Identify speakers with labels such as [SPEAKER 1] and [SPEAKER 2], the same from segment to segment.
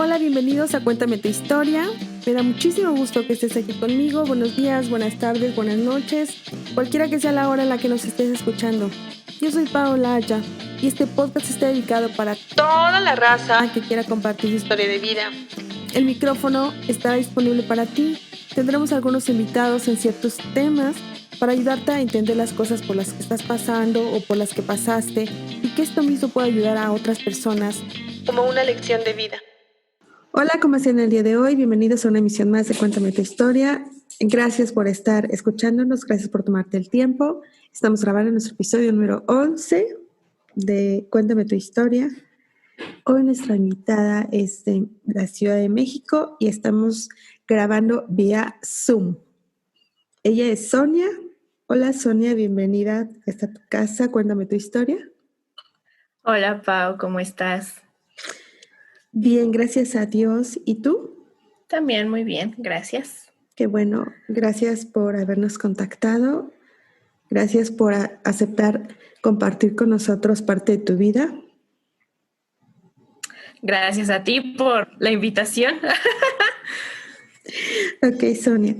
[SPEAKER 1] Hola, bienvenidos a Cuéntame tu historia. Me da muchísimo gusto que estés aquí conmigo. Buenos días, buenas tardes, buenas noches, cualquiera que sea la hora en la que nos estés escuchando. Yo soy Paola Aya y este podcast está dedicado para toda la raza que quiera compartir su historia de vida. El micrófono estará disponible para ti. Tendremos algunos invitados en ciertos temas para ayudarte a entender las cosas por las que estás pasando o por las que pasaste y que esto mismo pueda ayudar a otras personas como una lección de vida. Hola, ¿cómo están el día de hoy? Bienvenidos a una emisión más de Cuéntame tu historia. Gracias por estar escuchándonos, gracias por tomarte el tiempo. Estamos grabando nuestro episodio número 11 de Cuéntame tu historia. Hoy nuestra invitada es de la Ciudad de México y estamos grabando vía Zoom. Ella es Sonia. Hola Sonia, bienvenida a esta tu casa. Cuéntame tu historia.
[SPEAKER 2] Hola Pau, ¿cómo estás?
[SPEAKER 1] Bien, gracias a Dios. ¿Y tú?
[SPEAKER 2] También muy bien, gracias.
[SPEAKER 1] Qué bueno, gracias por habernos contactado. Gracias por aceptar compartir con nosotros parte de tu vida.
[SPEAKER 2] Gracias a ti por la invitación.
[SPEAKER 1] Ok, Sonia.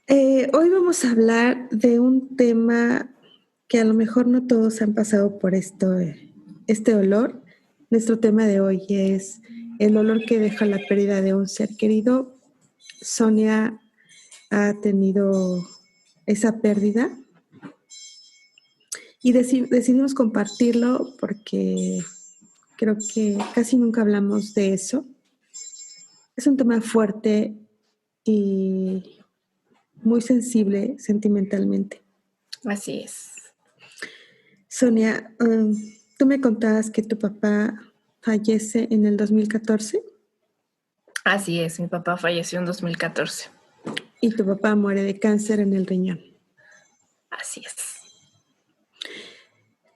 [SPEAKER 1] Hoy vamos a hablar de un tema que a lo mejor no todos han pasado por este dolor. Nuestro tema de hoy es el dolor que deja la pérdida de un ser querido. Sonia ha tenido esa pérdida y decidimos compartirlo porque creo que casi nunca hablamos de eso. Es un tema fuerte y muy sensible sentimentalmente.
[SPEAKER 2] Así es.
[SPEAKER 1] Sonia, tú me contabas que tu papá fallece en el 2014
[SPEAKER 2] Así es, mi papá falleció en 2014.
[SPEAKER 1] y tu papá muere de cáncer en el riñón.
[SPEAKER 2] Así es.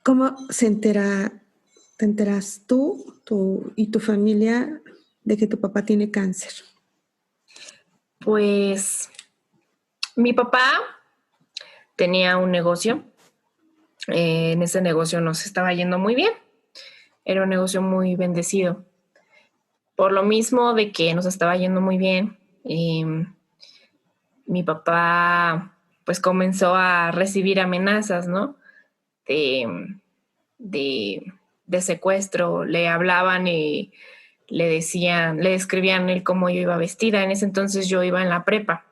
[SPEAKER 1] ¿Cómo te enteras tú y tu familia de que tu papá tiene cáncer?
[SPEAKER 2] Pues mi papá tenía un negocio. En ese negocio nos estaba yendo muy bien. Era un negocio muy bendecido. Por lo mismo de que nos estaba yendo muy bien, mi papá pues comenzó a recibir amenazas, ¿no? De, de secuestro. Le hablaban y le decían, le describían él cómo yo iba vestida. En ese entonces yo iba en la prepa.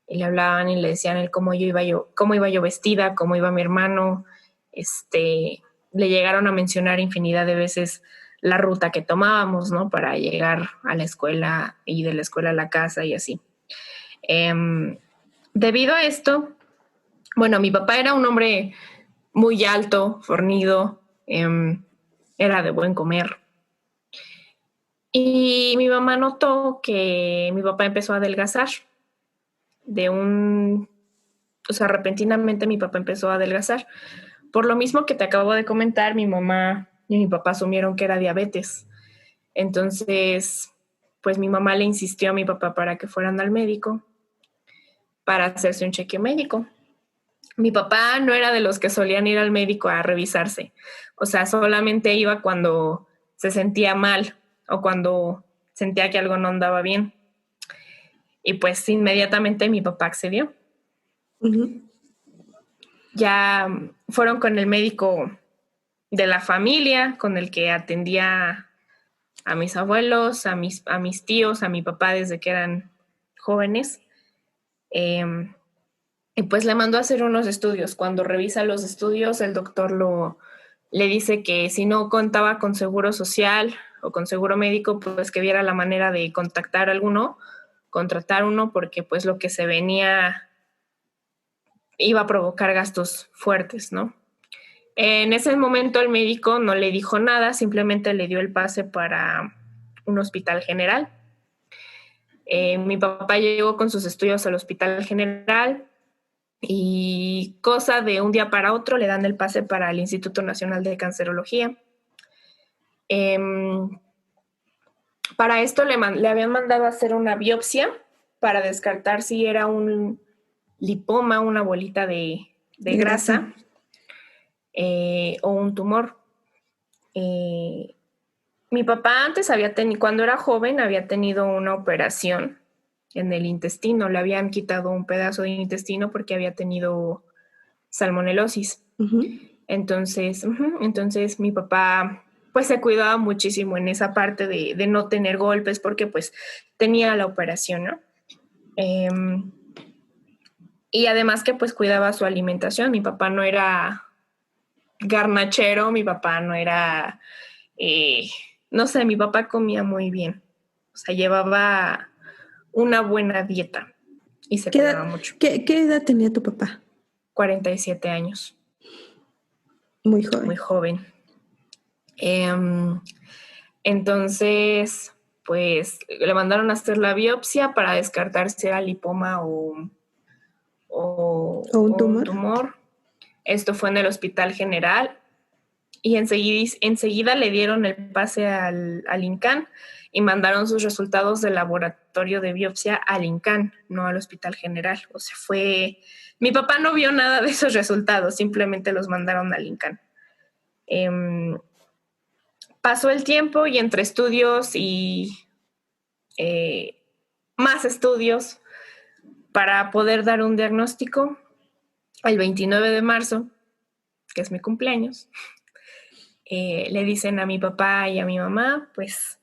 [SPEAKER 2] Y le hablaban y le decían él cómo iba yo vestida, cómo iba mi hermano. Le llegaron a mencionar infinidad de veces la ruta que tomábamos, ¿no? Para llegar a la escuela y de la escuela a la casa y así. Debido a esto, bueno, mi papá era un hombre muy alto, fornido, era de buen comer. Y mi mamá notó que mi papá empezó a adelgazar. Repentinamente mi papá empezó a adelgazar. Por lo mismo que te acabo de comentar, mi mamá y mi papá asumieron que era diabetes. Entonces, pues mi mamá le insistió a mi papá para que fueran al médico para hacerse un chequeo médico. Mi papá no era de los que solían ir al médico a revisarse. O sea, solamente iba cuando se sentía mal o cuando sentía que algo no andaba bien. Y pues inmediatamente mi papá accedió.
[SPEAKER 1] Uh-huh.
[SPEAKER 2] Ya fueron con el médico de la familia, con el que atendía a mis abuelos, a mis tíos, a mi papá desde que eran jóvenes. Y pues le mandó a hacer unos estudios. Cuando revisa los estudios, el doctor le dice que si no contaba con seguro social o con seguro médico, pues que viera la manera de contratar uno, porque pues lo que se venía iba a provocar gastos fuertes, ¿no? En ese momento el médico no le dijo nada, simplemente le dio el pase para un hospital general. Mi papá llegó con sus estudios al hospital general y cosa de un día para otro le dan el pase para el Instituto Nacional de Cancerología. Para esto le habían mandado a hacer una biopsia para descartar si era un lipoma, una bolita de grasa. O un tumor. Mi Mi papá antes cuando era joven, había tenido una operación en el intestino. Le habían quitado un pedazo de intestino porque había tenido salmonelosis. Entonces mi papá pues se cuidaba muchísimo en esa parte de no tener golpes porque pues tenía la operación, ¿no? Y además que pues cuidaba su alimentación. Mi papá no era garnachero, mi papá no era, no sé, mi papá comía muy bien. O sea, llevaba una buena dieta y se cuidaba mucho.
[SPEAKER 1] ¿Qué edad tenía tu papá?
[SPEAKER 2] 47 años.
[SPEAKER 1] Muy joven.
[SPEAKER 2] Muy joven. Entonces, pues le mandaron a hacer la biopsia para descartar si era lipoma o
[SPEAKER 1] un
[SPEAKER 2] tumor. Esto fue en el Hospital General y enseguida le dieron el pase al INCAN y mandaron sus resultados del laboratorio de biopsia al INCAN, no al Hospital General. O sea, mi papá no vio nada de esos resultados, simplemente los mandaron al INCAN. Pasó el tiempo y entre estudios y más estudios para poder dar un diagnóstico, el 29 de marzo, que es mi cumpleaños, le dicen a mi papá y a mi mamá, pues,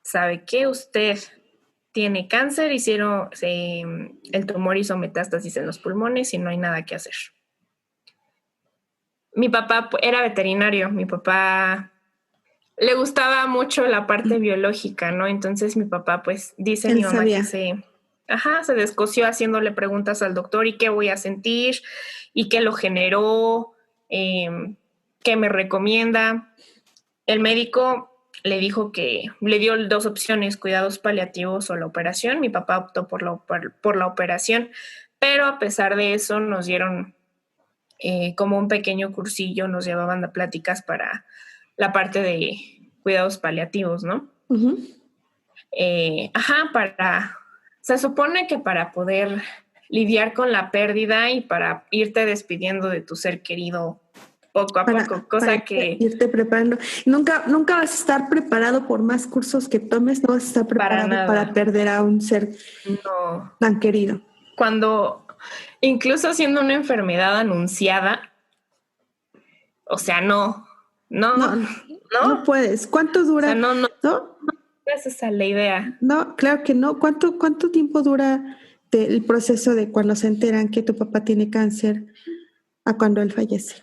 [SPEAKER 2] ¿sabe qué? Usted tiene cáncer, el tumor hizo metástasis en los pulmones y no hay nada que hacer. Mi papá era veterinario, mi papá le gustaba mucho la parte biológica, ¿no? Entonces mi papá, pues, dice mi mamá que se descoció haciéndole preguntas al doctor y qué voy a sentir y qué lo generó, qué me recomienda. El médico le dijo que le dio 2 opciones, cuidados paliativos o la operación. Mi papá optó por la operación, pero a pesar de eso nos dieron como un pequeño cursillo, nos llevaban a pláticas para la parte de cuidados paliativos, ¿no? Se supone que para poder lidiar con la pérdida y para irte despidiendo de tu ser querido poco a poco, cosa que...
[SPEAKER 1] irte preparando. Nunca vas a estar preparado por más cursos que tomes, no vas a estar preparado para perder a un ser tan querido.
[SPEAKER 2] Incluso siendo una enfermedad anunciada, o sea, no
[SPEAKER 1] puedes. ¿Cuánto dura?
[SPEAKER 2] O sea, no esa es la idea.
[SPEAKER 1] No, claro que no. ¿Cuánto tiempo dura el proceso de cuando se enteran que tu papá tiene cáncer a cuando él fallece?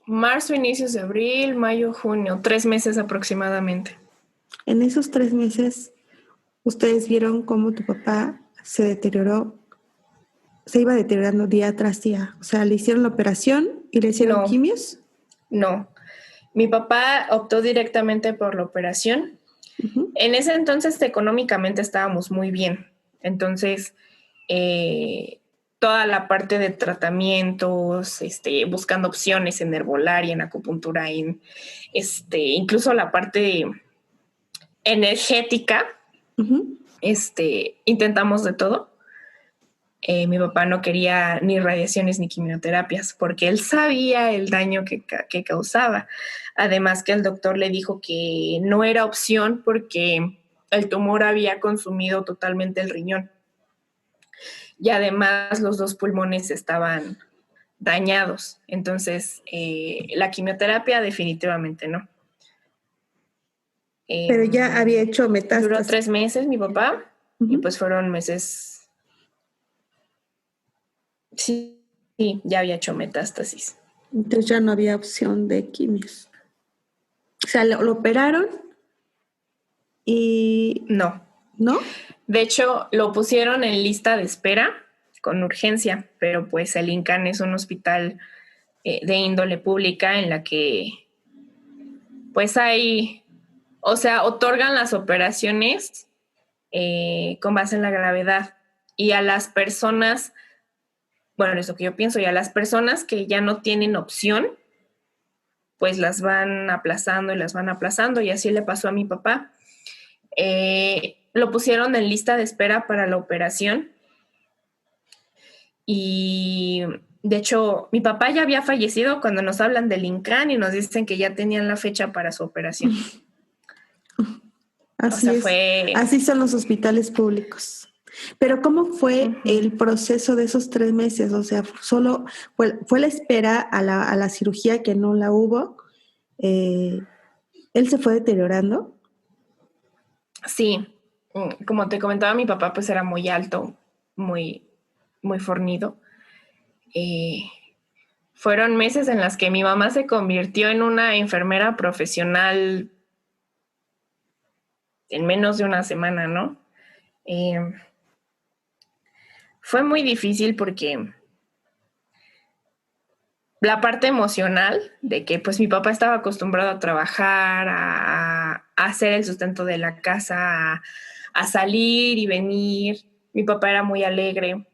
[SPEAKER 2] Marzo, inicios de abril, mayo, junio, 3 meses aproximadamente.
[SPEAKER 1] En esos 3 meses, ustedes vieron cómo tu papá se iba deteriorando día tras día. O sea, ¿le hicieron la operación y le hicieron quimios?
[SPEAKER 2] No. Mi papá optó directamente por la operación. En ese entonces económicamente estábamos muy bien. Entonces, toda la parte de tratamientos, buscando opciones en herbolaria, en acupuntura, incluso la parte energética, intentamos de todo. Mi papá no quería ni radiaciones ni quimioterapias porque él sabía el daño que causaba. Además que el doctor le dijo que no era opción porque el tumor había consumido totalmente el riñón. Y además los 2 pulmones estaban dañados. Entonces, la quimioterapia definitivamente no.
[SPEAKER 1] Pero ya había hecho metástasis.
[SPEAKER 2] Duró 3 meses mi papá y pues fueron meses... Sí, ya había hecho metástasis.
[SPEAKER 1] Entonces ya no había opción de quimios. O sea, lo operaron y...
[SPEAKER 2] No.
[SPEAKER 1] ¿No?
[SPEAKER 2] De hecho, lo pusieron en lista de espera con urgencia, pero pues el INCAN es un hospital de índole pública en la que pues otorgan las operaciones con base en la gravedad y a las personas... Bueno, es lo que yo pienso, y a las personas que ya no tienen opción, pues las van aplazando y así le pasó a mi papá. Lo pusieron en lista de espera para la operación y De hecho, mi papá ya había fallecido cuando nos hablan del INCAN y nos dicen que ya tenían la fecha para su operación. O
[SPEAKER 1] Así
[SPEAKER 2] sea,
[SPEAKER 1] es,
[SPEAKER 2] fue...
[SPEAKER 1] así son los hospitales públicos. Pero ¿cómo fue
[SPEAKER 2] Uh-huh.
[SPEAKER 1] el proceso de esos 3 meses? O sea, solo fue la espera a la cirugía que no la hubo. Eh, Él se fue deteriorando.
[SPEAKER 2] Sí, como te comentaba, mi papá pues era muy alto, muy, muy fornido. Eh, Fueron meses en las que mi mamá se convirtió en una enfermera profesional en menos de una semana, ¿no? Eh, Fue muy difícil porque la parte emocional de que pues mi papá estaba acostumbrado a trabajar, a hacer el sustento de la casa, a salir y venir. Mi papá era muy alegre.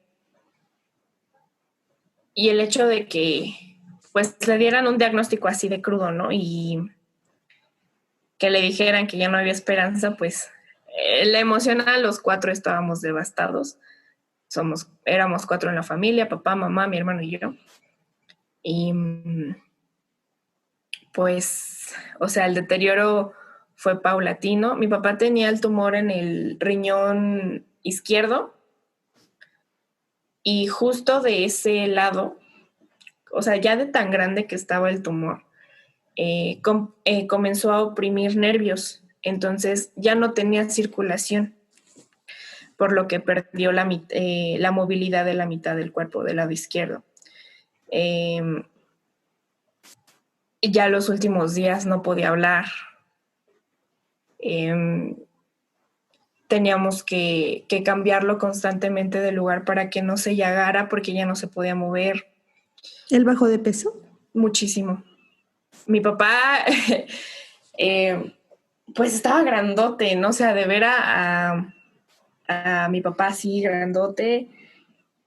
[SPEAKER 2] Y el hecho de que pues le dieran un diagnóstico así de crudo, ¿no? Y que le dijeran que ya no había esperanza, pues la emocional, los cuatro estábamos devastados. Éramos cuatro en la familia, papá, mamá, mi hermano y yo. Y pues, o sea, el deterioro fue paulatino. Mi papá tenía el tumor en el riñón izquierdo y justo de ese lado, o sea, ya de tan grande que estaba el tumor, comenzó a oprimir nervios, entonces ya no tenía circulación, por lo que perdió la movilidad de la mitad del cuerpo del lado izquierdo. Eh, ya los últimos días no podía hablar. Eh, Teníamos que cambiarlo constantemente de lugar para que no se llagara porque ya no se podía mover.
[SPEAKER 1] ¿Él bajó de peso?
[SPEAKER 2] Muchísimo. Mi papá, pues estaba grandote, ¿no? O sea, de ver a mi papá así grandote,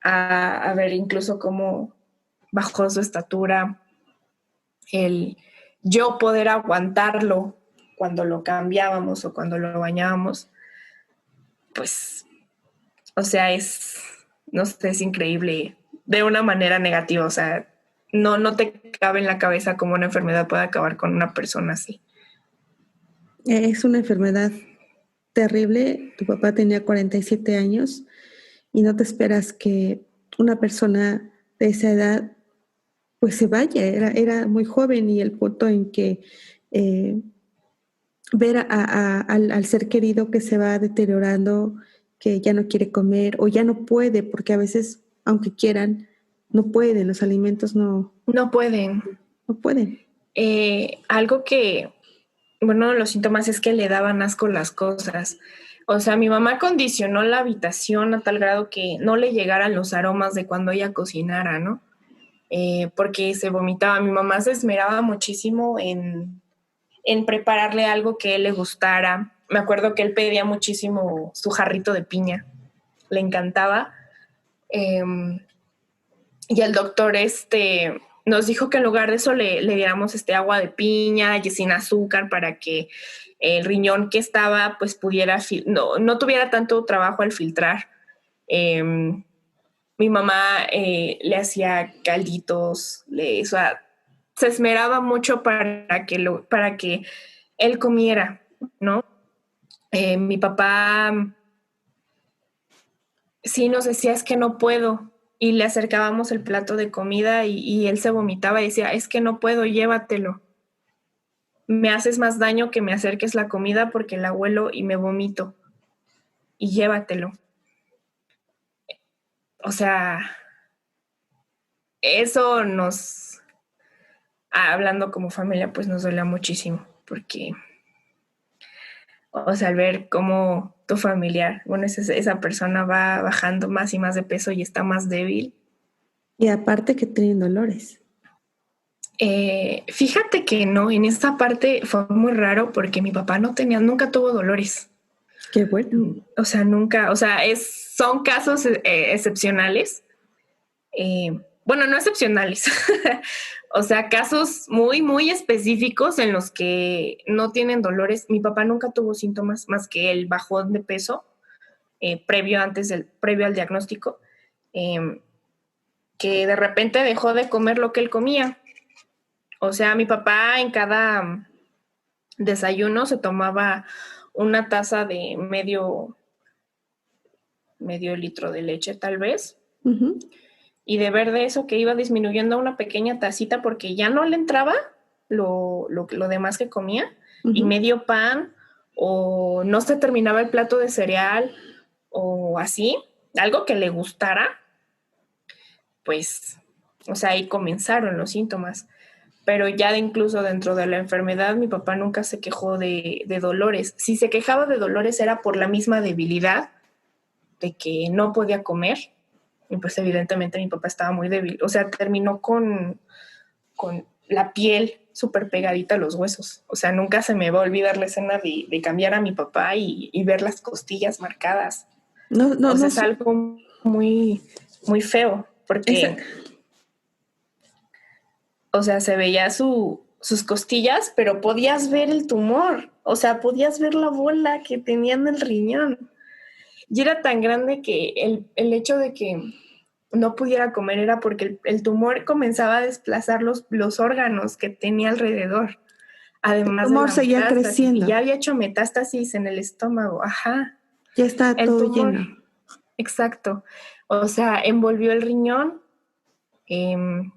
[SPEAKER 2] a ver incluso cómo bajó su estatura, el yo poder aguantarlo cuando lo cambiábamos o cuando lo bañábamos, pues, o sea, no sé, es increíble de una manera negativa, o sea, no te cabe en la cabeza cómo una enfermedad puede acabar con una persona así.
[SPEAKER 1] Es una enfermedad terrible. Tu papá tenía 47 años y no te esperas que una persona de esa edad pues se vaya. Era muy joven y el punto en que eh, ver al ser querido que se va deteriorando, que ya no quiere comer o ya no puede, porque a veces, aunque quieran, no pueden, los alimentos
[SPEAKER 2] No pueden.
[SPEAKER 1] no pueden.
[SPEAKER 2] Algo que, bueno, los síntomas es que le daban asco las cosas. O sea, mi mamá condicionó la habitación a tal grado que no le llegaran los aromas de cuando ella cocinara, ¿no? Porque se vomitaba. Mi mamá se esmeraba muchísimo en prepararle algo que a él le gustara. Me acuerdo que él pedía muchísimo su jarrito de piña, le encantaba. Eh, y el doctor nos dijo que en lugar de eso le diéramos agua de piña y sin azúcar para que el riñón que estaba pues pudiera, no tuviera tanto trabajo al filtrar. Eh, Mi mamá le hacía calditos, o sea, se esmeraba mucho para que él comiera, ¿no? Mi papá sí nos decía, es que no puedo, y le acercábamos el plato de comida y él se vomitaba y decía, es que no puedo, llévatelo. Me haces más daño que me acerques la comida porque la huelo y me vomito. Y llévatelo. O sea, eso hablando como familia, pues nos duele muchísimo porque, o sea, al ver cómo tu familiar, bueno, esa persona va bajando más y más de peso y está más débil.
[SPEAKER 1] Y aparte que tienen dolores.
[SPEAKER 2] Fíjate que no, en esta parte fue muy raro porque mi papá nunca tuvo dolores.
[SPEAKER 1] Qué bueno.
[SPEAKER 2] O sea, nunca, o sea, son casos excepcionales. Bueno, no excepcionales. O sea, casos muy, muy específicos en los que no tienen dolores. Mi papá nunca tuvo síntomas más que el bajón de peso previo al diagnóstico. Eh, que de repente dejó de comer lo que él comía. O sea, mi papá en cada desayuno se tomaba una taza de medio litro de leche, tal vez.
[SPEAKER 1] Uh-huh.
[SPEAKER 2] Y de ver de eso que iba disminuyendo a una pequeña tacita porque ya no le entraba lo demás que comía,
[SPEAKER 1] Uh-huh.
[SPEAKER 2] y medio pan, o no se terminaba el plato de cereal, o así, algo que le gustara, pues, o sea, ahí comenzaron los síntomas. Pero ya incluso dentro de la enfermedad, mi papá nunca se quejó de dolores. Si se quejaba de dolores era por la misma debilidad de que no podía comer, y pues evidentemente mi papá estaba muy débil. O sea, terminó con la piel súper pegadita a los huesos. O sea, nunca se me va a olvidar la escena de cambiar a mi papá y ver las costillas marcadas.
[SPEAKER 1] No,
[SPEAKER 2] o sea, es algo muy, muy feo, porque, o sea, se veía sus costillas, pero podías ver el tumor. O sea, podías ver la bola que tenía en el riñón. Y era tan grande que el hecho de que no pudiera comer era porque el tumor comenzaba a desplazar los órganos que tenía alrededor, además
[SPEAKER 1] el tumor
[SPEAKER 2] de la
[SPEAKER 1] seguía
[SPEAKER 2] metástasis.
[SPEAKER 1] creciendo.
[SPEAKER 2] Y ya había hecho metástasis en el estómago, ajá.
[SPEAKER 1] Ya está
[SPEAKER 2] El
[SPEAKER 1] todo
[SPEAKER 2] tumor,
[SPEAKER 1] lleno.
[SPEAKER 2] exacto. O sea, envolvió el riñón. El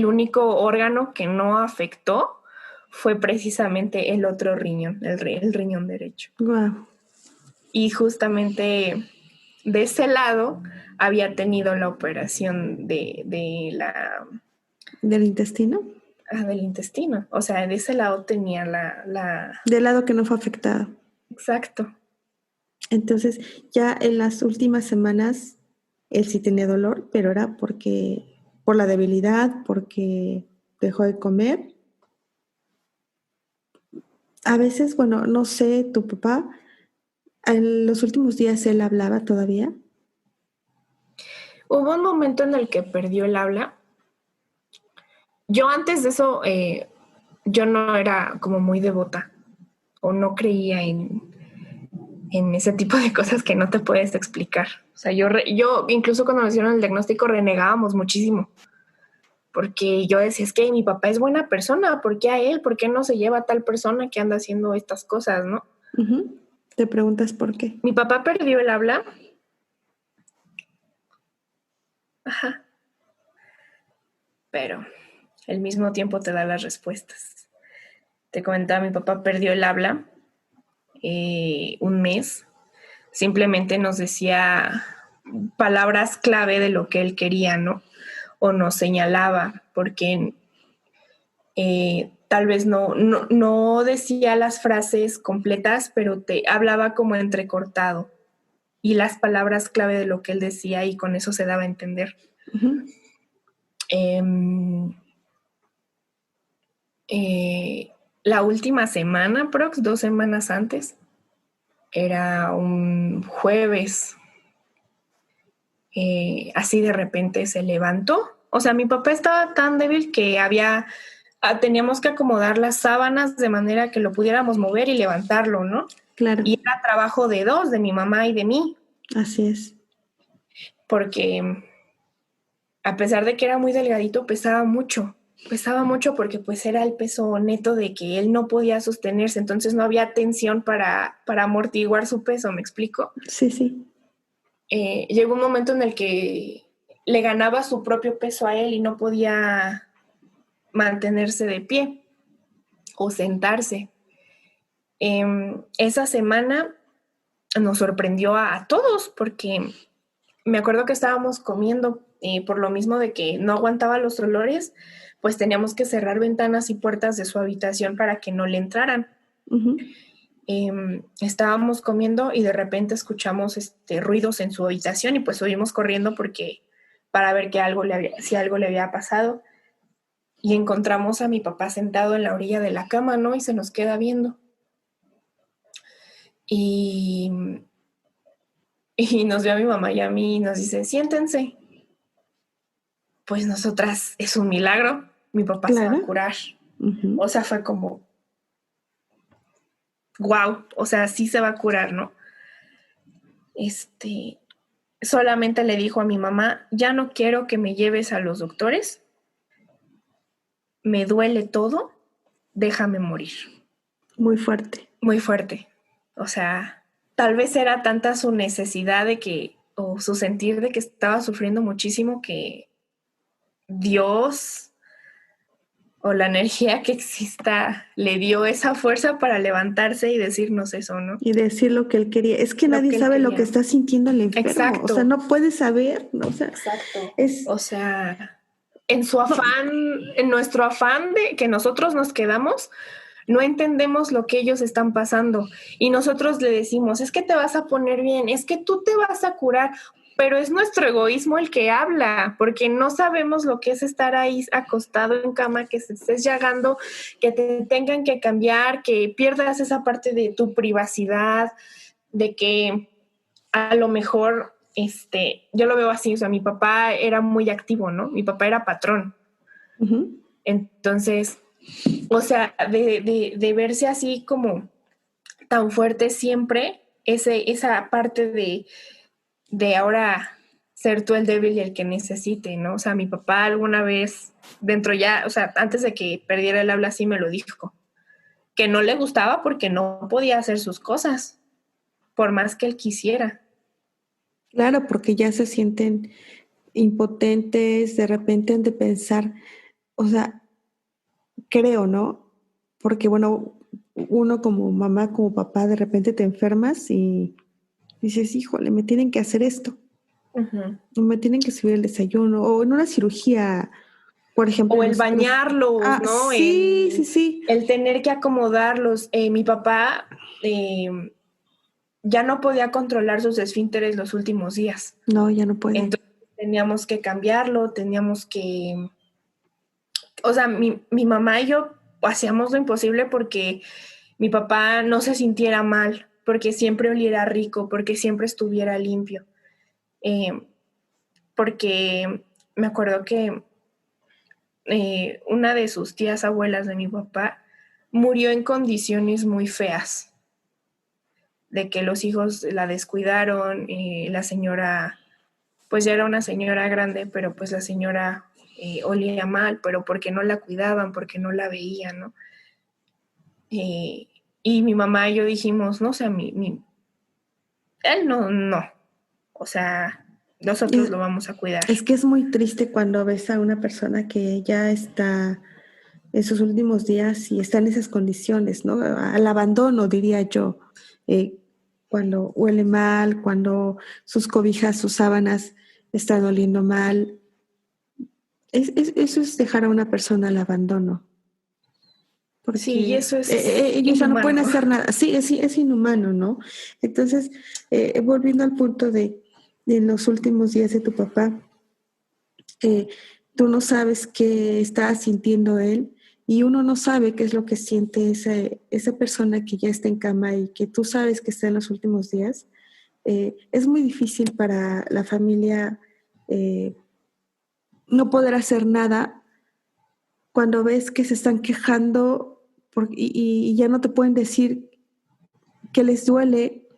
[SPEAKER 2] único órgano que no afectó fue precisamente el otro riñón, el riñón derecho.
[SPEAKER 1] Wow.
[SPEAKER 2] Y justamente de ese lado había tenido la operación
[SPEAKER 1] ¿Del intestino?
[SPEAKER 2] Del intestino. O sea, de ese lado tenía la...
[SPEAKER 1] Del lado que no fue afectado.
[SPEAKER 2] Exacto.
[SPEAKER 1] Entonces, ya en las últimas semanas, él sí tenía dolor, pero era por la debilidad, porque dejó de comer. A veces, bueno, no sé, tu papá, en los últimos días él hablaba todavía.
[SPEAKER 2] Hubo un momento en el que perdió el habla. Yo antes de eso, yo no era como muy devota o no creía en ese tipo de cosas que no te puedes explicar. O sea, yo incluso cuando me hicieron el diagnóstico renegábamos muchísimo, porque yo decía, es que mi papá es buena persona, ¿por qué a él? ¿Por qué no se lleva a tal persona que anda haciendo estas cosas, no?
[SPEAKER 1] Uh-huh. Te preguntas por qué.
[SPEAKER 2] Mi papá perdió el habla. Ajá. Pero al mismo tiempo te da las respuestas. Te comentaba, mi papá perdió el habla un mes. Simplemente nos decía palabras clave de lo que él quería, ¿no? O nos señalaba, porque tal vez no decía las frases completas, pero te hablaba como entrecortado. Y las palabras clave de lo que él decía, y con eso se daba a entender.
[SPEAKER 1] Uh-huh.
[SPEAKER 2] La última semana, 2 semanas antes, era un jueves, así de repente se levantó. O sea, mi papá estaba tan débil que teníamos que acomodar las sábanas de manera que lo pudiéramos mover y levantarlo, ¿no?
[SPEAKER 1] Claro.
[SPEAKER 2] Y era trabajo de dos, de mi mamá y de mí.
[SPEAKER 1] Así es.
[SPEAKER 2] Porque a pesar de que era muy delgadito, pesaba mucho porque pues era el peso neto de que él no podía sostenerse, entonces no había tensión para amortiguar su peso, ¿me explico?
[SPEAKER 1] Sí, sí.
[SPEAKER 2] Llegó un momento en el que le ganaba su propio peso a él y no podía mantenerse de pie o sentarse. Esa semana nos sorprendió a todos porque me acuerdo que estábamos comiendo, por lo mismo de que no aguantaba los olores, pues teníamos que cerrar ventanas y puertas de su habitación para que no le entraran.
[SPEAKER 1] Uh-huh.
[SPEAKER 2] Estábamos comiendo y de repente escuchamos ruidos en su habitación y pues subimos corriendo para ver si algo le había pasado, y encontramos a mi papá sentado en la orilla de la cama, ¿no? Y se nos queda viendo. Y nos vio a mi mamá y a mí y nos dice, siéntense. Pues nosotras, es un milagro, mi papá se va a curar.
[SPEAKER 1] Uh-huh.
[SPEAKER 2] O sea, fue como, wow, o sea, sí se va a curar, ¿no? solamente le dijo a mi mamá, ya no quiero que me lleves a los doctores, me duele todo, déjame morir.
[SPEAKER 1] Muy fuerte.
[SPEAKER 2] Muy fuerte. O sea, tal vez era tanta su necesidad de que, o su sentir de que estaba sufriendo muchísimo, que Dios o la energía que exista le dio esa fuerza para levantarse y decirnos eso, ¿no?
[SPEAKER 1] Y decir lo que él quería. Es que
[SPEAKER 2] Lo
[SPEAKER 1] nadie
[SPEAKER 2] que él
[SPEAKER 1] sabe lo que
[SPEAKER 2] quería.
[SPEAKER 1] está sintiendo el enfermo.
[SPEAKER 2] Exacto.
[SPEAKER 1] O sea, no puede saber, ¿no? O sea,
[SPEAKER 2] Exacto.
[SPEAKER 1] es...
[SPEAKER 2] O sea, en su afán, en nuestro afán de que nosotros nos quedamos, no entendemos lo que ellos están pasando y nosotros le decimos, es que te vas a poner bien, es que tú te vas a curar, pero es nuestro egoísmo el que habla, porque no sabemos lo que es estar ahí acostado en cama, que se estés llagando, que te tengan que cambiar, que pierdas esa parte de tu privacidad, de que a lo mejor, yo lo veo así, o sea, mi papá era muy activo, ¿no? Mi papá era patrón.
[SPEAKER 1] Uh-huh.
[SPEAKER 2] Entonces, o sea, de verse así como tan fuerte siempre, esa parte de ahora ser tú el débil y el que necesite, ¿no? O sea, mi papá alguna vez, dentro ya, o sea, antes de que perdiera el habla, sí me lo dijo, que no le gustaba porque no podía hacer sus cosas, por más que él quisiera.
[SPEAKER 1] Claro, porque ya se sienten impotentes, de repente han de pensar, o sea, creo, ¿no? Porque bueno, uno como mamá, como papá, de repente te enfermas y dices, híjole, me tienen que hacer esto,
[SPEAKER 2] Uh-huh.
[SPEAKER 1] me tienen que subir el desayuno, o en una cirugía, por ejemplo,
[SPEAKER 2] O el
[SPEAKER 1] nosotros.
[SPEAKER 2] bañarlos,
[SPEAKER 1] Ah,
[SPEAKER 2] ¿no?
[SPEAKER 1] sí, sí, sí.
[SPEAKER 2] El tener que acomodarlos. Mi papá ya no podía controlar sus esfínteres los últimos días.
[SPEAKER 1] No, ya no puede.
[SPEAKER 2] Entonces teníamos que cambiarlo, teníamos que... O sea, mi mamá y yo hacíamos lo imposible porque mi papá no se sintiera mal, porque siempre oliera rico, porque siempre estuviera limpio. Porque me acuerdo que una de sus tías abuelas de mi papá murió en condiciones muy feas, de que los hijos la descuidaron, la señora, pues ya era una señora grande, pero pues la señora olía mal, pero porque no la cuidaban, porque no la veían, ¿no? Y mi mamá y yo dijimos, no, o sea, él no, o sea, nosotros
[SPEAKER 1] Es,
[SPEAKER 2] lo vamos a cuidar.
[SPEAKER 1] es que es muy triste cuando ves a una persona que ya está en sus últimos días y está en esas condiciones, ¿no? Al abandono, diría yo, eh, cuando huele mal, cuando sus cobijas, sus sábanas están oliendo mal. Eso es dejar a una persona al abandono,
[SPEAKER 2] Sí, y
[SPEAKER 1] porque
[SPEAKER 2] eso es
[SPEAKER 1] ellos ya no pueden
[SPEAKER 2] inhumano.
[SPEAKER 1] hacer nada. Sí, es inhumano, ¿no? Entonces, volviendo al punto de los últimos días de tu papá, tú no sabes qué está sintiendo él y uno no sabe qué es lo que siente esa persona que ya está en cama y que tú sabes que está en los últimos días. Es muy difícil para la familia no poder hacer nada cuando ves que se están quejando y ya no te pueden decir que les duele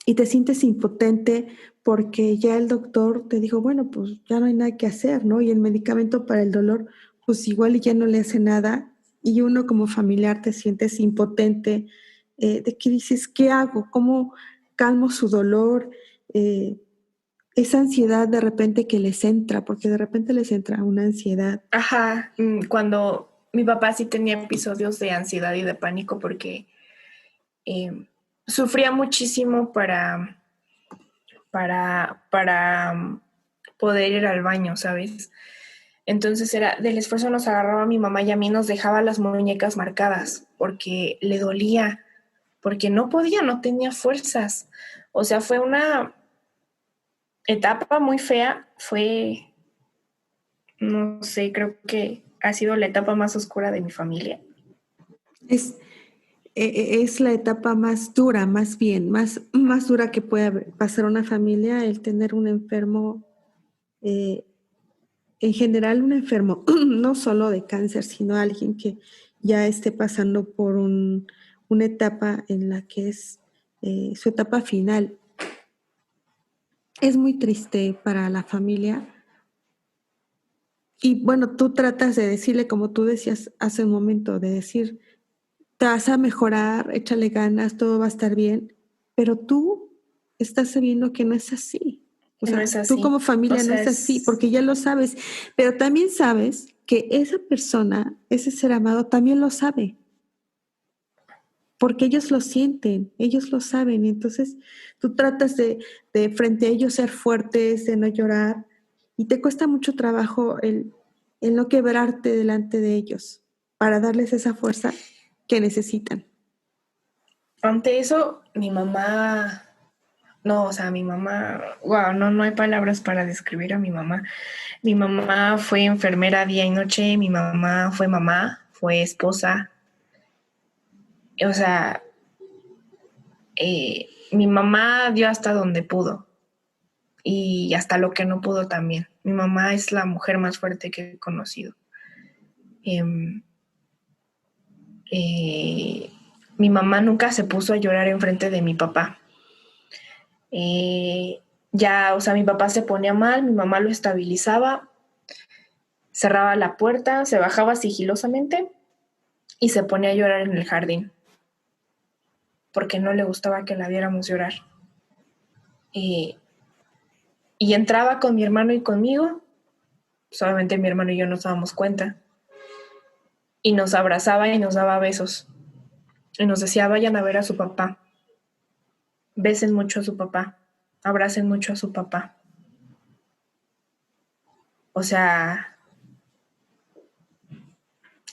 [SPEAKER 1] y te sientes impotente porque ya el doctor te dijo, bueno, pues ya no hay nada que hacer, ¿no? Y el medicamento para el dolor, pues igual ya no le hace nada. Y uno como familiar te sientes impotente, de que dices, ¿qué hago? ¿Cómo calmo su dolor? Esa ansiedad de repente que les entra, porque de repente les entra una ansiedad.
[SPEAKER 2] Ajá, cuando mi papá sí tenía episodios de ansiedad y de pánico porque sufría muchísimo para poder ir al baño, ¿sabes? Entonces era, del esfuerzo nos agarraba a mi mamá y a mí nos dejaba las muñecas marcadas porque le dolía, porque no podía, no tenía fuerzas. O sea, fue una etapa muy fea, no sé, creo que ha sido la etapa más oscura de mi familia.
[SPEAKER 1] Es, es la etapa más dura, más bien, más dura que puede pasar una familia, el tener un enfermo, eh, en general un enfermo, no solo de cáncer, sino alguien que ya esté pasando por una etapa en la que es su etapa final. Es muy triste para la familia. Y bueno, tú tratas de decirle, como tú decías hace un momento, de decir, te vas a mejorar, échale ganas, todo va a estar bien, pero tú estás sabiendo que no es así. O
[SPEAKER 2] No
[SPEAKER 1] sea,
[SPEAKER 2] es
[SPEAKER 1] tú
[SPEAKER 2] así.
[SPEAKER 1] como
[SPEAKER 2] O
[SPEAKER 1] familia no
[SPEAKER 2] sea,
[SPEAKER 1] es así, porque ya lo sabes, pero también sabes que esa persona, ese ser amado, también lo sabe, porque ellos lo sienten, ellos lo saben, y entonces tú tratas de frente a ellos ser fuertes, de no llorar, y te cuesta mucho trabajo el no quebrarte delante de ellos para darles esa fuerza que necesitan.
[SPEAKER 2] ante eso, mi mamá, no, o sea, mi mamá, wow, no, no hay palabras para describir a mi mamá. Mi mamá fue enfermera día y noche, mi mamá fue mamá, fue esposa, o sea, mi mamá dio hasta donde pudo y hasta lo que no pudo también. Mi mamá es la mujer más fuerte que he conocido. Eh, eh, Mi mamá nunca se puso a llorar enfrente de mi papá. Eh, ya, o sea, mi papá se ponía mal, mi mamá lo estabilizaba, cerraba la puerta, se bajaba sigilosamente y se ponía a llorar en el jardín porque no le gustaba que la viéramos llorar. Eh, y entraba con mi hermano y conmigo, solamente mi hermano y yo nos dábamos cuenta, y nos abrazaba y nos daba besos y nos decía, vayan a ver a su papá, besen mucho a su papá, abracen mucho a su papá. O sea,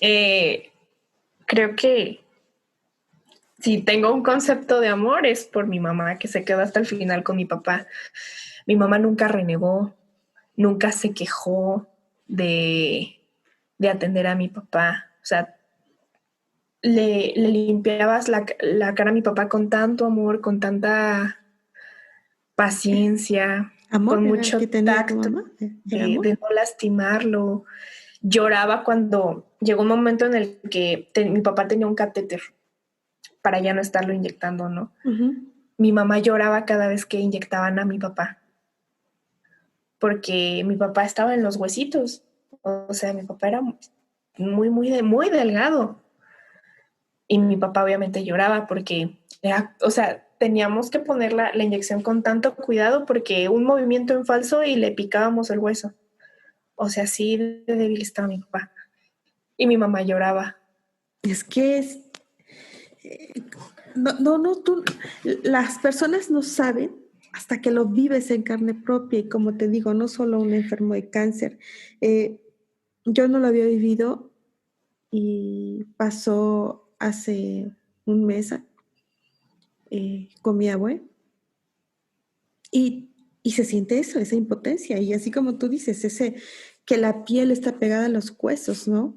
[SPEAKER 2] eh, creo que si tengo un concepto de amor es por mi mamá, que se quedó hasta el final con mi papá. Mi mamá nunca renegó, nunca se quejó de atender a mi papá. O sea, le limpiabas la cara a mi papá con tanto amor, con tanta paciencia,
[SPEAKER 1] Amor
[SPEAKER 2] con
[SPEAKER 1] era el
[SPEAKER 2] mucho
[SPEAKER 1] que tenía tu
[SPEAKER 2] tacto
[SPEAKER 1] mamá, el amor.
[SPEAKER 2] de no lastimarlo. Lloraba cuando llegó un momento en el que mi papá tenía un catéter para ya no estarlo inyectando, ¿no?
[SPEAKER 1] Ujú.
[SPEAKER 2] Mi mamá lloraba cada vez que inyectaban a mi papá, porque mi papá estaba en los huesitos. O sea, mi papá era muy delgado. Y mi papá obviamente lloraba porque era, o sea, teníamos que poner la inyección con tanto cuidado porque un movimiento en falso y le picábamos el hueso. O sea, así de débil estaba mi papá. Y mi mamá lloraba.
[SPEAKER 1] Es que es, no, tú, las personas no saben hasta que lo vives en carne propia y como te digo, no solo un enfermo de cáncer. Eh, yo no lo había vivido y pasó hace un mes con mi abue y se siente eso, esa impotencia y así como tú dices, ese que la piel está pegada a los huesos, ¿no?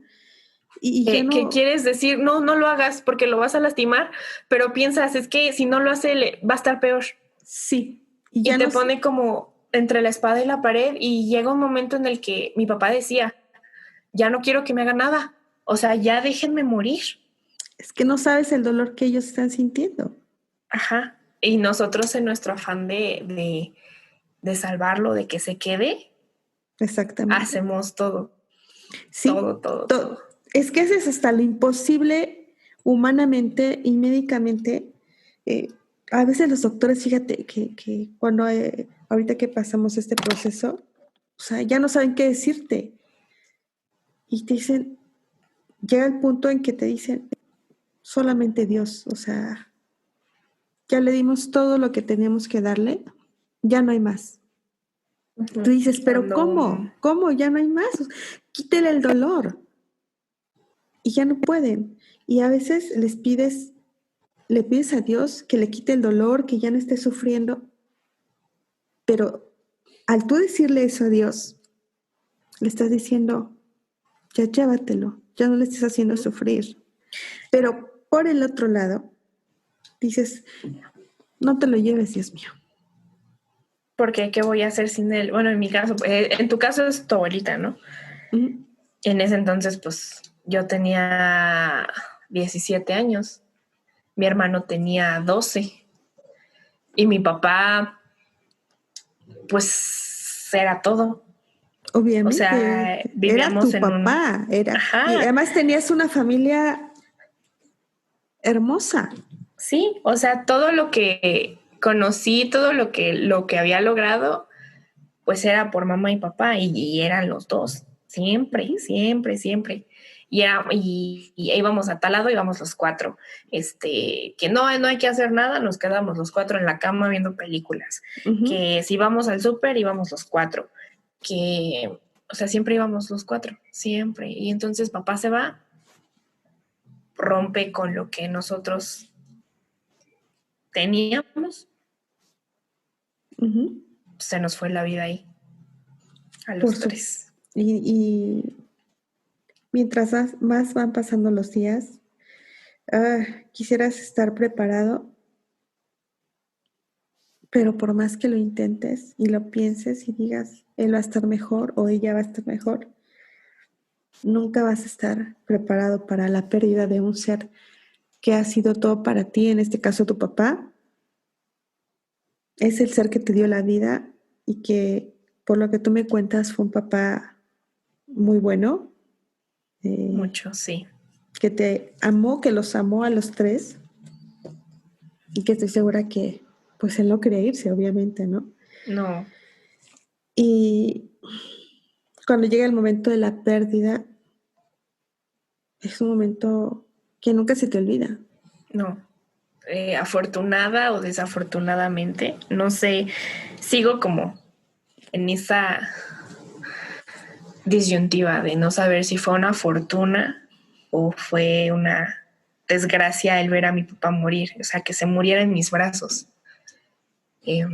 [SPEAKER 1] Y ya
[SPEAKER 2] ¿Qué
[SPEAKER 1] no,
[SPEAKER 2] quieres decir? No, no lo hagas porque lo vas a lastimar, pero piensas, es que si no lo hace, va a estar peor.
[SPEAKER 1] sí, y
[SPEAKER 2] Y
[SPEAKER 1] ya
[SPEAKER 2] te
[SPEAKER 1] no,
[SPEAKER 2] pone como entre la espada y la pared y llega un momento en el que mi papá decía, ya no quiero que me haga nada, o sea, ya déjenme morir.
[SPEAKER 1] es que no sabes el dolor que ellos están sintiendo.
[SPEAKER 2] Ajá. Y nosotros en nuestro afán de salvarlo, de que se quede,
[SPEAKER 1] Exactamente.
[SPEAKER 2] hacemos todo,
[SPEAKER 1] Sí,
[SPEAKER 2] todo, todo, todo.
[SPEAKER 1] es que haces hasta lo imposible humanamente y médicamente. Eh, a veces los doctores, fíjate que cuando ahorita que pasamos este proceso, o sea, ya no saben qué decirte y te dicen, llega el punto en que te dicen, solamente Dios, o sea, ya le dimos todo lo que teníamos que darle, ya no hay más. Tú
[SPEAKER 2] Ujú.
[SPEAKER 1] dices, pero
[SPEAKER 2] Cuando
[SPEAKER 1] ¿cómo? ¿Cómo? Ya no hay más. Quítele el dolor. Y ya no pueden. Y a veces le pides a Dios que le quite el dolor, que ya no esté sufriendo, pero al tú decirle eso a Dios, le estás diciendo, ya llévatelo, ya no le estés haciendo sufrir. Pero por el otro lado, dices, no te lo lleves, Dios mío.
[SPEAKER 2] porque qué voy a hacer sin él. Bueno, en mi caso, en tu caso es tu abuelita, ¿no?
[SPEAKER 1] Mm.
[SPEAKER 2] En ese entonces, pues yo tenía 17 años, mi hermano tenía 12 y mi papá pues era todo.
[SPEAKER 1] Obviamente.
[SPEAKER 2] O sea,
[SPEAKER 1] Era
[SPEAKER 2] vivíamos
[SPEAKER 1] tu
[SPEAKER 2] en
[SPEAKER 1] papá, y
[SPEAKER 2] Ajá,
[SPEAKER 1] además tenías una familia hermosa.
[SPEAKER 2] sí, o sea, todo lo que conocí, todo lo que había logrado, pues era por mamá y papá, y eran los dos, siempre,
[SPEAKER 1] Ujú.
[SPEAKER 2] siempre, siempre. Y íbamos a tal lado, íbamos los cuatro. Que no hay que hacer nada, nos quedamos los cuatro en la cama viendo películas.
[SPEAKER 1] Ujú.
[SPEAKER 2] Que si vamos al súper, íbamos los cuatro. O sea, siempre íbamos los cuatro, siempre. Y entonces papá se va, rompe con lo que nosotros teníamos,
[SPEAKER 1] Ujú.
[SPEAKER 2] se nos fue la vida ahí, a
[SPEAKER 1] Por
[SPEAKER 2] los
[SPEAKER 1] su,
[SPEAKER 2] tres.
[SPEAKER 1] y mientras más van pasando los días, quisieras estar preparado, pero por más que lo intentes y lo pienses y digas, él va a estar mejor o ella va a estar mejor, nunca vas a estar preparado para la pérdida de un ser que ha sido todo para ti, en este caso tu papá. Es el ser que te dio la vida y que, por lo que tú me cuentas, fue un papá muy bueno, eh,
[SPEAKER 2] Mucho, sí.
[SPEAKER 1] que te amó, que los amó a los tres y que estoy segura que, pues él no quería irse, obviamente, ¿no?
[SPEAKER 2] No,
[SPEAKER 1] Y cuando llega el momento de la pérdida, es un momento que nunca se te olvida.
[SPEAKER 2] no. Afortunada o desafortunadamente, no sé, sigo como en esa disyuntiva de no saber si fue una fortuna o fue una desgracia el ver a mi papá morir, o sea, que se muriera en mis brazos. Eh,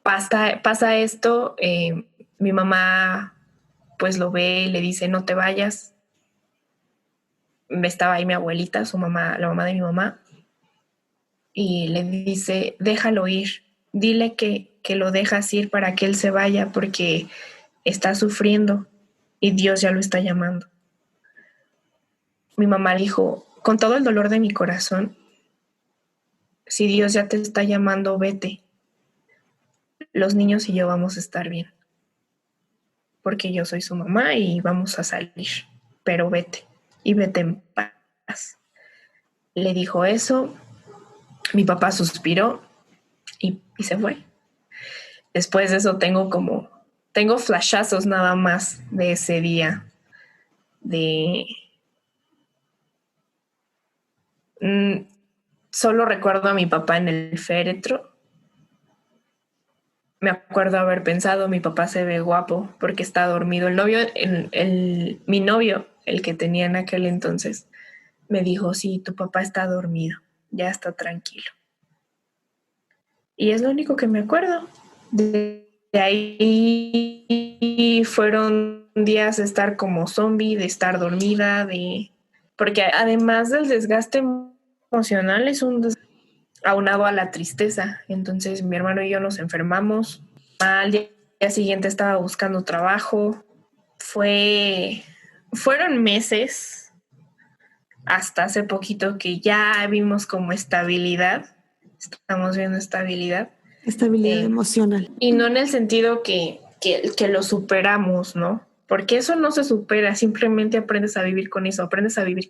[SPEAKER 2] pasa esto, mi mamá pues lo ve y le dice, no te vayas. Estaba ahí mi abuelita, su mamá, la mamá de mi mamá, y le dice, déjalo ir, dile que lo dejas ir para que él se vaya porque está sufriendo y Dios ya lo está llamando. Mi mamá dijo, con todo el dolor de mi corazón, si Dios ya te está llamando, vete. Los niños y yo vamos a estar bien, porque yo soy su mamá y vamos a salir, pero vete y vete en paz. Le dijo eso, mi papá suspiró y se fue. Después de eso tengo flashazos nada más de ese día, de... Mm, solo recuerdo a mi papá en el féretro. Me acuerdo haber pensado, mi papá se ve guapo porque está dormido. Mi novio, el que tenía en aquel entonces, me dijo, sí, tu papá está dormido, ya está tranquilo. Y es lo único que me acuerdo. De ahí fueron días de estar como zombie, de estar dormida, porque además del desgaste emocional es un aunado a la tristeza. Entonces mi hermano y yo nos enfermamos. Al día siguiente estaba buscando trabajo. Fueron meses hasta hace poquito que ya vimos como estabilidad. Estamos viendo estabilidad.
[SPEAKER 1] Estabilidad
[SPEAKER 2] Eh,
[SPEAKER 1] emocional.
[SPEAKER 2] y no en el sentido que lo superamos, ¿no? Porque eso no se supera, simplemente aprendes a vivir con eso, aprendes a vivir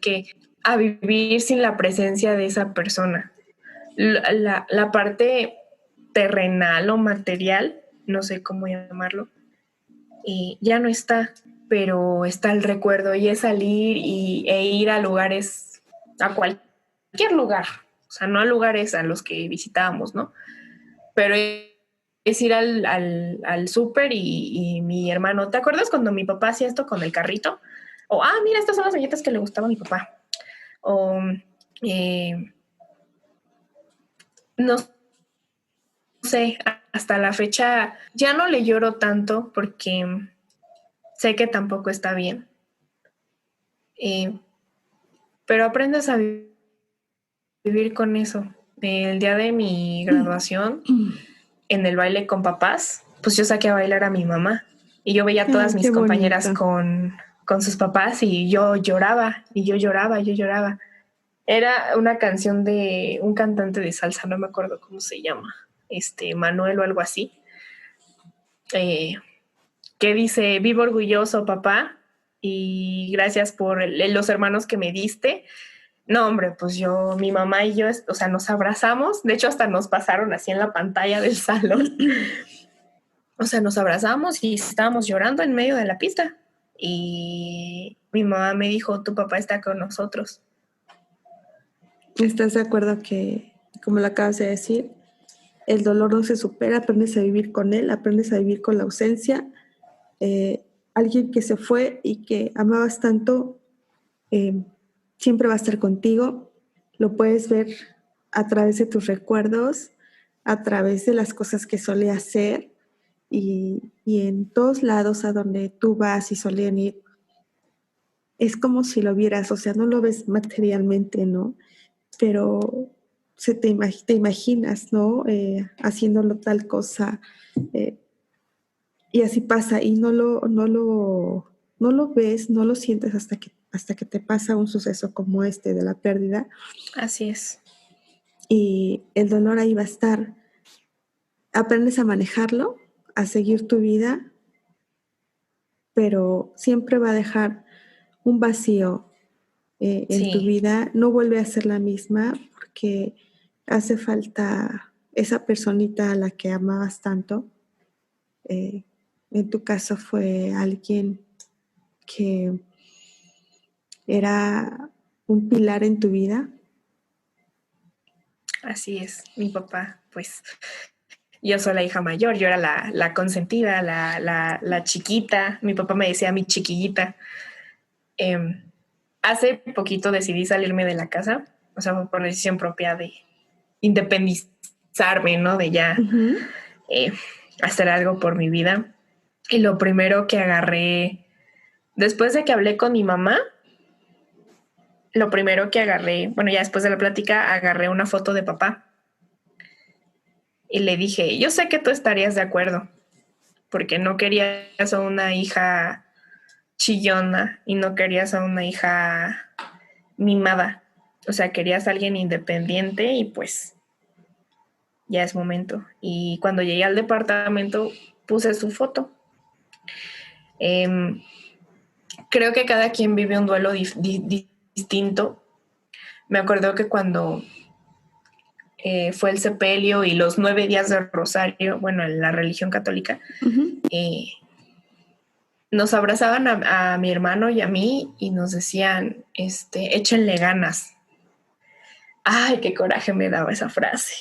[SPEAKER 2] sin la presencia de esa persona. La parte terrenal o material, no sé cómo llamarlo, ya no está, pero está el recuerdo y es salir e ir a lugares, a cualquier lugar, o sea, no a lugares a los que visitábamos, ¿no? Pero es ir al súper y mi hermano, ¿te acuerdas cuando mi papá hacía esto con el carrito? O, mira, estas son las galletas que le gustaba a mi papá. O, eh, no sé, hasta la fecha ya no le lloro tanto porque sé que tampoco está bien. Eh, pero aprendes a vivir con eso. El día de mi graduación, en el baile con papás, pues yo saqué a bailar a mi mamá y yo veía a todas
[SPEAKER 1] Ay,
[SPEAKER 2] mis
[SPEAKER 1] qué
[SPEAKER 2] compañeras
[SPEAKER 1] bonito.
[SPEAKER 2] con sus papás y yo lloraba y yo lloraba, yo lloraba. Era una canción de un cantante de salsa, no me acuerdo cómo se llama, Manuel o algo así. que dice, vivo orgulloso, papá, y gracias por los hermanos que me diste. No, hombre, pues mi mamá y yo, o sea, nos abrazamos. De hecho, hasta nos pasaron así en la pantalla del salón. O sea, nos abrazamos y estábamos llorando en medio de la pista. Y mi mamá me dijo, tu papá está con nosotros.
[SPEAKER 1] ¿Estás de acuerdo que, como lo acabas de decir, el dolor no se supera, aprendes a vivir con él, aprendes a vivir con la ausencia? Alguien que se fue y que amabas tanto, siempre va a estar contigo. Lo puedes ver a través de tus recuerdos, a través de las cosas que solía hacer y en todos lados a donde tú vas y solían ir. Es como si lo vieras, o sea, no lo ves materialmente, ¿no? Pero te imaginas, ¿no? Haciéndolo tal cosa. eh, y así pasa, y no lo ves, no lo sientes hasta que te pasa un suceso como este de la pérdida.
[SPEAKER 2] Así es.
[SPEAKER 1] Y el dolor ahí va a estar. Aprendes a manejarlo, a seguir tu vida, pero siempre va a dejar un vacío en tu
[SPEAKER 2] Sí,
[SPEAKER 1] vida. No vuelve a ser la misma porque hace falta esa personita a la que amabas tanto. Eh, en tu caso fue alguien que era un pilar en tu vida.
[SPEAKER 2] así es. Mi papá, pues yo soy la hija mayor, yo era la consentida, la chiquita. Mi papá me decía mi chiquillita. Hace poquito decidí salirme de la casa, o sea, por decisión propia de independizarme, ¿no? De ya
[SPEAKER 1] Uh-huh.
[SPEAKER 2] eh, hacer algo por mi vida. Y lo primero que agarré, después de que hablé con mi mamá, lo primero que agarré, bueno, ya después de la plática, agarré una foto de papá y le dije, yo sé que tú estarías de acuerdo, porque no querías a una hija chillona y no querías a una hija mimada. O sea, querías a alguien independiente y pues ya es momento. Y cuando llegué al departamento puse su foto. Eh, Creo que cada quien vive un duelo distinto. Me acuerdo que cuando fue el sepelio y los 9 días del rosario, bueno, en la religión católica,
[SPEAKER 1] Uh-huh.
[SPEAKER 2] nos abrazaban a mi hermano y a mí y nos decían, échenle ganas. Ay, qué coraje me daba esa frase.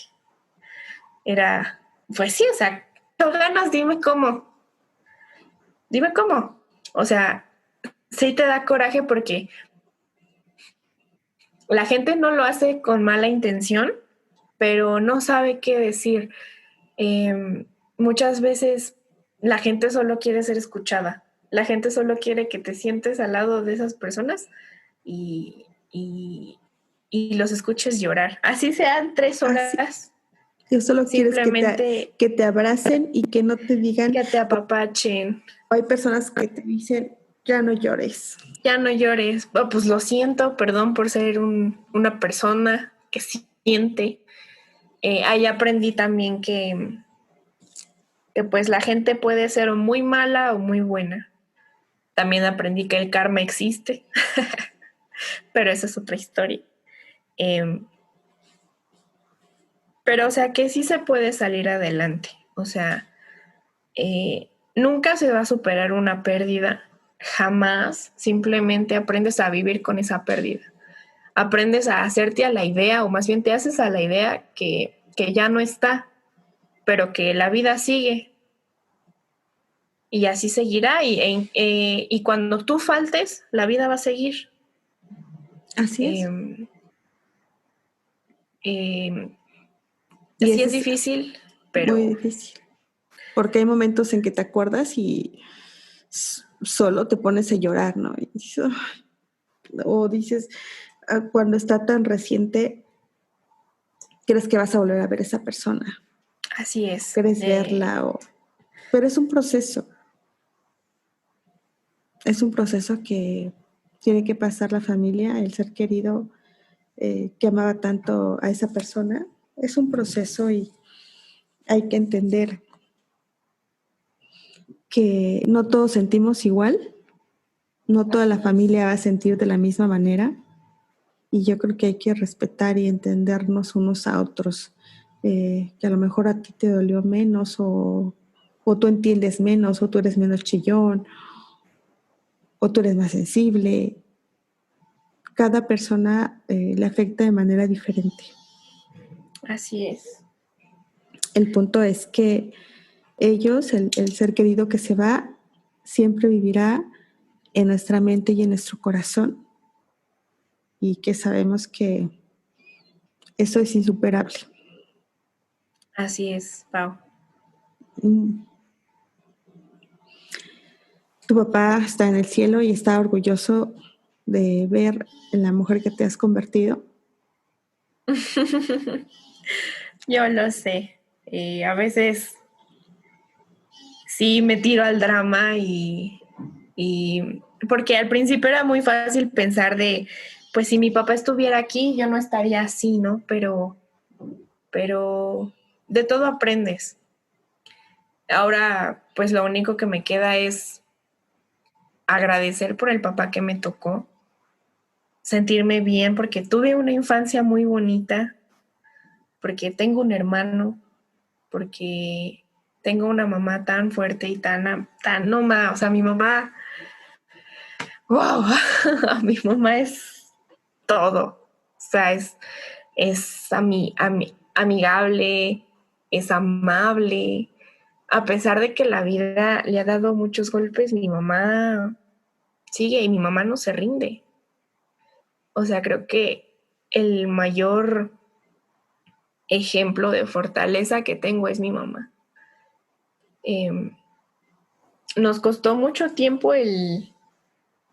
[SPEAKER 2] Era, pues sí, o sea, ganas, dime cómo. Dime cómo. O sea, sí te da coraje porque la gente no lo hace con mala intención, pero no sabe qué decir. Muchas veces la gente solo quiere ser escuchada. La gente solo quiere que te sientes al lado de esas personas y, y, y los escuches llorar. Así sean 3 horas,
[SPEAKER 1] Así. Yo solo quieres
[SPEAKER 2] simplemente
[SPEAKER 1] que te abracen y que no te digan,
[SPEAKER 2] que te apapachen.
[SPEAKER 1] hay personas que te dicen, ya no llores.
[SPEAKER 2] Ya no llores. Oh, pues lo siento, perdón por ser una persona que siente. Ahí aprendí también que pues la gente puede ser muy mala o muy buena. También aprendí que el karma existe, pero esa es otra historia. Eh, pero, o sea, que sí se puede salir adelante. O sea, nunca se va a superar una pérdida, jamás. Simplemente aprendes a vivir con esa pérdida. Aprendes a hacerte a la idea, o más bien te haces a la idea que ya no está, pero que la vida sigue. Y así seguirá. Y cuando tú faltes, la vida va a seguir.
[SPEAKER 1] Así es.
[SPEAKER 2] Eh, eh,
[SPEAKER 1] Y
[SPEAKER 2] sí
[SPEAKER 1] eso
[SPEAKER 2] es
[SPEAKER 1] es
[SPEAKER 2] difícil,
[SPEAKER 1] muy
[SPEAKER 2] pero
[SPEAKER 1] difícil. Porque hay momentos en que te acuerdas y solo te pones a llorar, ¿no? Y dices, o dices, cuando está tan reciente, crees que vas a volver a ver a esa persona,
[SPEAKER 2] así es.
[SPEAKER 1] crees verla, pero es un proceso que tiene que pasar la familia, el ser querido que amaba tanto a esa persona, es un proceso y hay que entender que no todos sentimos igual, no toda la familia va a sentir de la misma manera, y yo creo que hay que respetar y entendernos unos a otros, que a lo mejor a ti te dolió menos o tú entiendes menos, o tú eres menos chillón, o tú eres más sensible. Cada persona le afecta de manera diferente.
[SPEAKER 2] Así es.
[SPEAKER 1] El punto es que ellos, el ser querido que se va, siempre vivirá en nuestra mente y en nuestro corazón, y que sabemos que eso es insuperable.
[SPEAKER 2] Así es, Pau.
[SPEAKER 1] Mm. Tu papá está en el cielo y está orgulloso de ver en la mujer que te has convertido.
[SPEAKER 2] Yo lo sé. A veces sí me tiro al drama y porque al principio era muy fácil pensar de, pues si mi papá estuviera aquí, yo no estaría así, ¿no? Pero de todo aprendes. Ahora, pues lo único que me queda es agradecer por el papá que me tocó, sentirme bien porque tuve una infancia muy bonita, porque tengo un hermano, porque tengo una mamá tan fuerte y tan no más, o sea, mi mamá, wow, mi mamá es todo, o sea, es amigable, es amable, a pesar de que la vida le ha dado muchos golpes, mi mamá sigue y mi mamá no se rinde. O sea, creo que el mayor ejemplo de fortaleza que tengo es mi mamá. Nos costó mucho tiempo el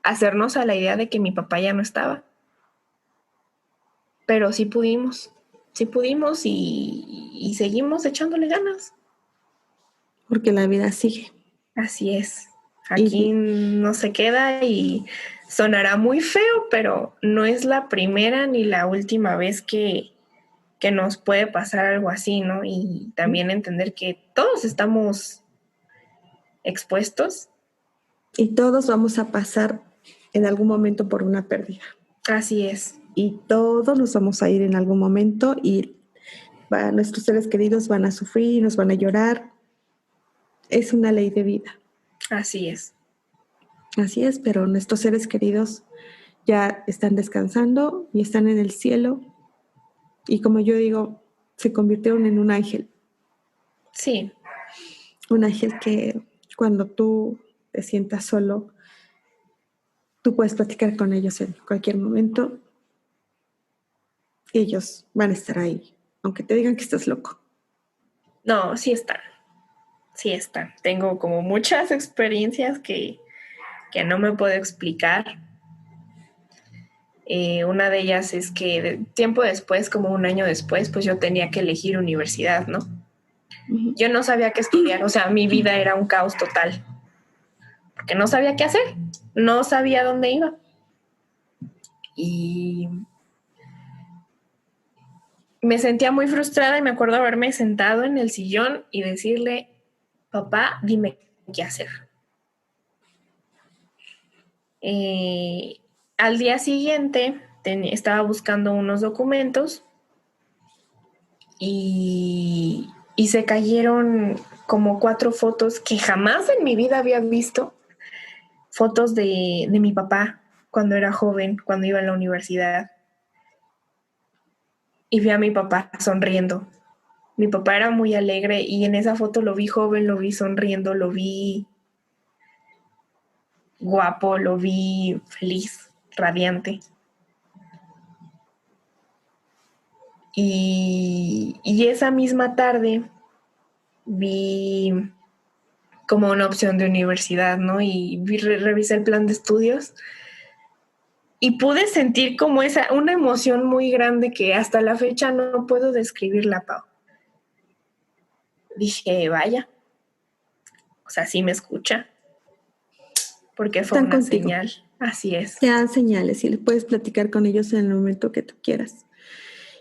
[SPEAKER 2] hacernos a la idea de que mi papá ya no estaba, pero sí pudimos y seguimos echándole ganas.
[SPEAKER 1] Porque la vida sigue.
[SPEAKER 2] Así es, aquí no se queda y sonará muy feo, pero no es la primera ni la última vez que nos puede pasar algo así, ¿no? Y también entender que todos estamos expuestos.
[SPEAKER 1] Y todos vamos a pasar en algún momento por una pérdida.
[SPEAKER 2] Así es.
[SPEAKER 1] Y todos nos vamos a ir en algún momento y nuestros seres queridos van a sufrir, nos van a llorar. Es una ley de vida.
[SPEAKER 2] Así es.
[SPEAKER 1] Así es, pero nuestros seres queridos ya están descansando y están en el cielo. Y como yo digo, se convirtieron en un ángel.
[SPEAKER 2] Sí.
[SPEAKER 1] Un ángel que cuando tú te sientas solo, tú puedes platicar con ellos en cualquier momento. Ellos van a estar ahí, aunque te digan que estás loco.
[SPEAKER 2] No, sí están. Sí están. Tengo como muchas experiencias que no me puedo explicar. Una de ellas es que tiempo después, como un año después, pues yo tenía que elegir universidad, ¿no?
[SPEAKER 1] Uh-huh.
[SPEAKER 2] Yo no sabía qué estudiar, o sea, mi vida era un caos total, porque no sabía qué hacer, no sabía dónde iba. Y me sentía muy frustrada y me acuerdo haberme sentado en el sillón y decirle, papá, dime qué hacer. Al día siguiente estaba buscando unos documentos y se cayeron como 4 fotos que jamás en mi vida había visto. Fotos de mi papá cuando era joven, cuando iba a la universidad. Y vi a mi papá sonriendo. Mi papá era muy alegre y en esa foto lo vi joven, lo vi sonriendo, lo vi guapo, lo vi feliz, radiante. Y esa misma tarde vi como una opción de universidad, ¿no? Y revisé el plan de estudios y pude sentir como una emoción muy grande que hasta la fecha no puedo describirla, Pau. Dije, vaya, o sea, sí me escucha, porque fue
[SPEAKER 1] Están
[SPEAKER 2] una
[SPEAKER 1] contigo.
[SPEAKER 2] señal. Así es.
[SPEAKER 1] Te dan señales y le puedes platicar con ellos en el momento que tú quieras.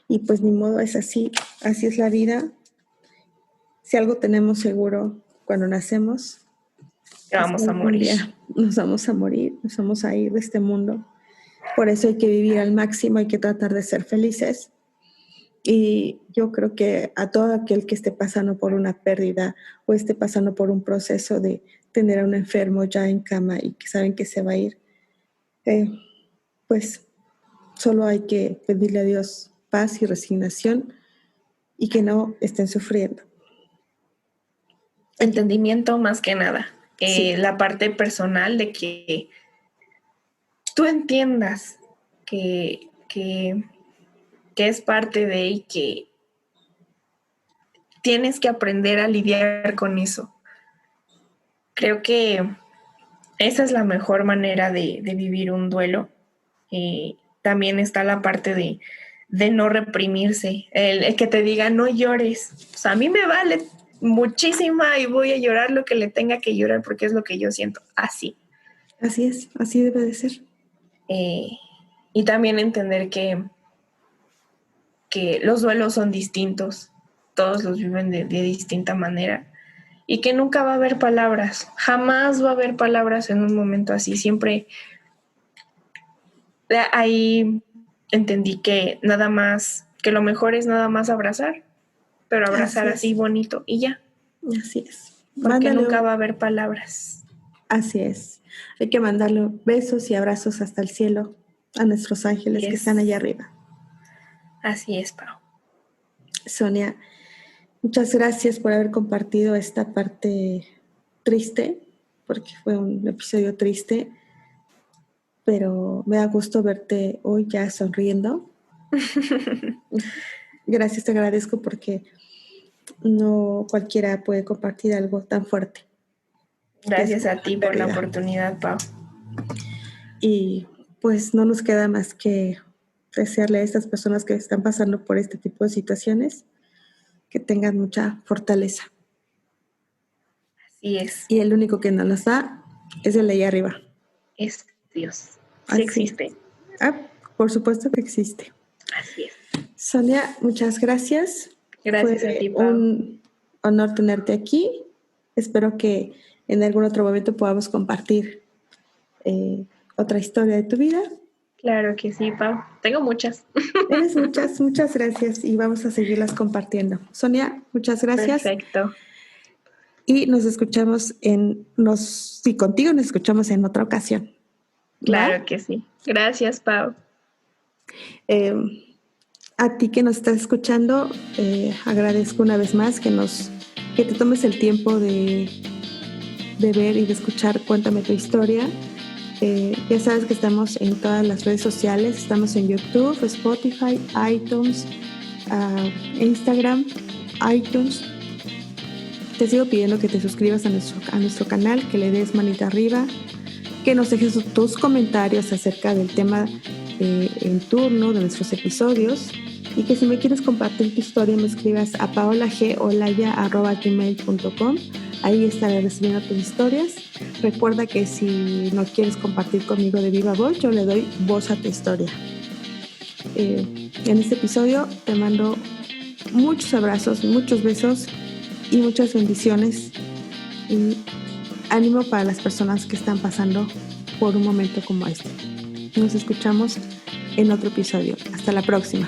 [SPEAKER 1] Y pues ni modo, es así es la vida. Si algo tenemos seguro cuando nacemos,
[SPEAKER 2] Que vamos a morir.
[SPEAKER 1] Nos vamos a morir, nos vamos a ir de este mundo. Por eso hay que vivir al máximo, hay que tratar de ser felices. Y yo creo que a todo aquel que esté pasando por una pérdida o esté pasando por un proceso de tener a un enfermo ya en cama y que saben que se va a ir, pues solo hay que pedirle a Dios paz y resignación y que no estén sufriendo.
[SPEAKER 2] Entendimiento más que nada.
[SPEAKER 1] Sí.
[SPEAKER 2] La parte personal de que tú entiendas que es parte de y que tienes que aprender a lidiar con eso. Creo que esa es la mejor manera de vivir un duelo. También está la parte de no reprimirse, el que te diga no llores. O sea, a mí me vale muchísima y voy a llorar lo que le tenga que llorar porque es lo que yo siento. Así.
[SPEAKER 1] Así es, así debe de ser.
[SPEAKER 2] Y también entender que los duelos son distintos, todos los viven de distinta manera y que nunca va a haber palabras, jamás va a haber palabras en un momento así. Siempre ahí entendí que nada más, que lo mejor es nada más abrazar, pero abrazar así bonito y ya.
[SPEAKER 1] Así es.
[SPEAKER 2] Porque nunca va a haber palabras.
[SPEAKER 1] Así es. Hay que mandarle besos y abrazos hasta el cielo a nuestros ángeles que están allá arriba.
[SPEAKER 2] Así es, Pau.
[SPEAKER 1] Sonia, muchas gracias por haber compartido esta parte triste, porque fue un episodio triste, pero me da gusto verte hoy ya sonriendo. Gracias, te agradezco porque no cualquiera puede compartir algo tan fuerte.
[SPEAKER 2] Gracias a ti por la oportunidad, Pau.
[SPEAKER 1] Y pues no nos queda más que desearle a estas personas que están pasando por este tipo de situaciones que tengan mucha fortaleza.
[SPEAKER 2] Así es.
[SPEAKER 1] Y el único que nos las da es el de allá arriba.
[SPEAKER 2] Es Dios. Sí existe.
[SPEAKER 1] Por supuesto que existe.
[SPEAKER 2] Así es.
[SPEAKER 1] Sonia, muchas gracias.
[SPEAKER 2] Gracias a ti, Pau.
[SPEAKER 1] Un honor tenerte aquí. Espero que en algún otro momento podamos compartir otra historia de tu vida.
[SPEAKER 2] Claro que sí, Pau. Tengo muchas.
[SPEAKER 1] Tienes muchas gracias y vamos a seguirlas compartiendo. Sonia, muchas gracias.
[SPEAKER 2] Perfecto.
[SPEAKER 1] Y nos escuchamos contigo nos escuchamos en otra ocasión.
[SPEAKER 2] Claro que sí. Gracias, Pau.
[SPEAKER 1] A ti que nos estás escuchando, agradezco una vez más que te tomes el tiempo de ver y de escuchar Cuéntame tu historia. Ya sabes que estamos en todas las redes sociales, estamos en YouTube, Spotify, iTunes, Instagram, iTunes. Te sigo pidiendo que te suscribas a nuestro canal, que le des manita arriba, que nos dejes tus comentarios acerca del tema en turno de nuestros episodios y que si me quieres compartir tu historia me escribas a paolagolaya@gmail.com. Ahí estaré recibiendo tus historias. Recuerda que si no quieres compartir conmigo de viva voz, yo le doy voz a tu historia. En este episodio te mando muchos abrazos, muchos besos y muchas bendiciones y ánimo para las personas que están pasando por un momento como este. Nos escuchamos en otro episodio. Hasta la próxima.